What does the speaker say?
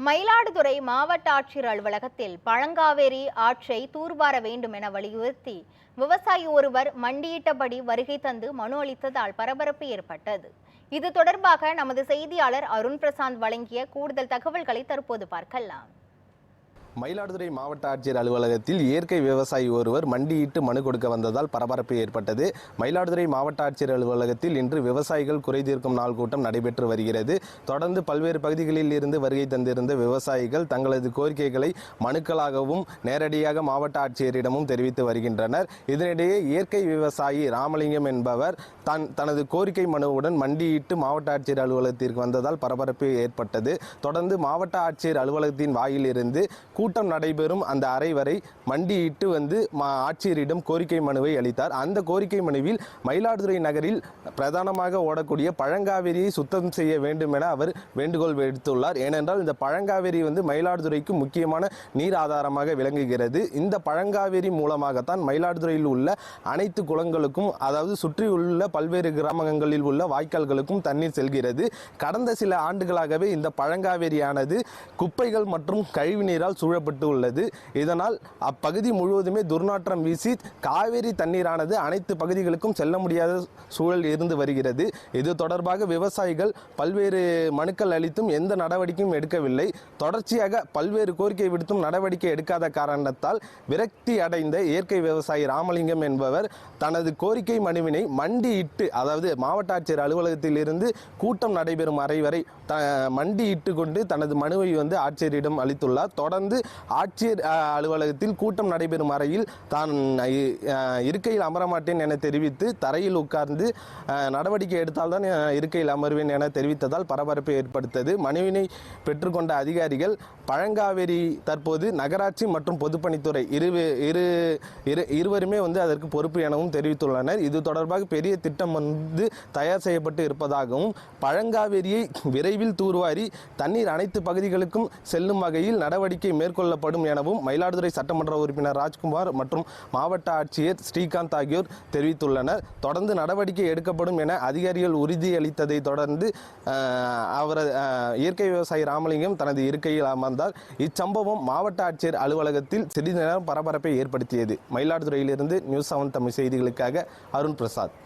மயிலாடுதுறை மாவட்ட ஆட்சியர் அலுவலகத்தில் பழங்காவேரி ஆற்றை தூர்வார வேண்டும் என வலியுறுத்தி விவசாயி ஒருவர் மண்டியிட்டபடி வருகை தந்து மனு அளித்ததால் பரபரப்பு ஏற்பட்டது. இது தொடர்பாக நமது செய்தியாளர் அருண் பிரசாந்த் வழங்கிய கூடுதல் தகவல்களை தற்போது பார்க்கலாம். மயிலாடுதுறை மாவட்ட ஆட்சியர் அலுவலகத்தில் இயற்கை விவசாயி ஒருவர் மண்டியிட்டு மனு கொடுக்க வந்ததால் பரபரப்பு ஏற்பட்டது. மயிலாடுதுறை மாவட்ட ஆட்சியர் அலுவலகத்தில் இன்று விவசாயிகள் குறை தீர்க்கும் நாள் கூட்டம் நடைபெற்று வருகிறது. தொடர்ந்து பல்வேறு பகுதிகளில் இருந்து வருகை தந்திருந்த விவசாயிகள் தங்களது கோரிக்கைகளை மனுக்களாகவும் நேரடியாக மாவட்ட ஆட்சியரிடமும் தெரிவித்து வருகின்றனர். இதனிடையே இயற்கை விவசாயி ராமலிங்கம் என்பவர் தனது கோரிக்கை மனுவுடன் மண்டியிட்டு மாவட்ட ஆட்சியர் அலுவலகத்திற்கு வந்ததால் பரபரப்பு ஏற்பட்டது. தொடர்ந்து மாவட்ட ஆட்சியர் அலுவலகத்தின் வாயிலிருந்து கூட்டம் நடைபெறும் அந்த அறை வரை மண்டியிட்டு வந்து ஆட்சியரிடம் கோரிக்கை மனுவை அளித்தார். அந்த கோரிக்கை மனுவில் மயிலாடுதுறை நகரில் பிரதானமாக ஓடக்கூடிய பழங்காவேரியை சுத்தம் செய்ய வேண்டும் என அவர் வேண்டுகோள் விடுத்துள்ளார். ஏனென்றால் இந்த பழங்காவேரி மயிலாடுதுறைக்கு முக்கியமான நீர் ஆதாரமாக விளங்குகிறது. இந்த பழங்காவேரி மூலமாகத்தான் மயிலாடுதுறையில் உள்ள அனைத்து குளங்களுக்கும், அதாவது சுற்றியுள்ள பல்வேறு கிராமங்களில் உள்ள வாய்க்கால்களுக்கும் தண்ணீர் செல்கிறது. கடந்த சில ஆண்டுகளாகவே இந்த பழங்காவேரியானது குப்பைகள் மற்றும் கழிவு நீரால் சூழப்பட்டு உள்ளது. இதனால் அப்பகுதி முழுவதுமே துர்நாற்றம் வீசி காவேரி தண்ணீரானது அனைத்து பகுதிகளுக்கும் செல்ல முடியாத சூழல் இருந்து வருகிறது. இது தொடர்பாக விவசாயிகள் பல்வேறு மனுக்கள் அளித்தும் எந்த நடவடிக்கையும் எடுக்கவில்லை. தொடர்ச்சியாக பல்வேறு கோரிக்கை விடுத்தும் நடவடிக்கை எடுக்காத காரணத்தால் விரக்தி அடைந்த இயற்கை விவசாயி ராமலிங்கம் என்பவர் தனது கோரிக்கை மனுவினை மண்டியிட்டு, அதாவது மாவட்ட ஆட்சியர் அலுவலகத்தில் இருந்து கூட்டம் நடைபெறும் அறை வரை மண்டியிட்டு கொண்டு தனது மனுவை ஆட்சியரிடம் அளித்துள்ளார். தொடர்ந்து ஆட்சியர் அலுவலகத்தில் கூட்டம் நடைபெறும் அறையில் தான் இருக்கையில் அமரமாட்டேன் என தெரிவித்து தரையில் உட்கார்ந்து நடவடிக்கை எடுத்தால்தான் இருக்கையில் அமர்வேன் என தெரிவித்ததால் பரபரப்பை ஏற்படுத்தது. மனுவினை பெற்றுக்கொண்ட அதிகாரிகள் பழங்காவேரி தற்போது நகராட்சி மற்றும் பொதுப்பணித்துறை இருவருமே அதற்கு பொறுப்பு எனவும் தெரிவித்துள்ளனர். இது தொடர்பாக பெரிய திட்டம் தயார் செய்யப்பட்டு இருப்பதாகவும் பழங்காவேரியை விரைவில் தூர்வாரி தண்ணீர் அனைத்து பகுதிகளுக்கும் செல்லும் வகையில் நடவடிக்கை மேற்கொள்ளப்படும் எனவும் மயிலாடுதுறை சட்டமன்ற உறுப்பினர் ராஜ்குமார் மற்றும் மாவட்ட ஆட்சியர் ஸ்ரீகாந்த் ஆகியோர் தெரிவித்துள்ளனர். தொடர்ந்து நடவடிக்கை எடுக்கப்படும் என அதிகாரிகள் உறுதியளித்ததை தொடர்ந்து இயற்கை விவசாயி ராமலிங்கம் தனது இருக்கையில் அமர்ந்தார். இச்சம்பவம் மாவட்ட ஆட்சியர் அலுவலகத்தில் சிறிது நேரம் பரபரப்பை ஏற்படுத்தியது. மயிலாடுதுறையிலிருந்து நியூஸ் 7 தமிழ் செய்திகளுக்காக அருண் பிரசாத்.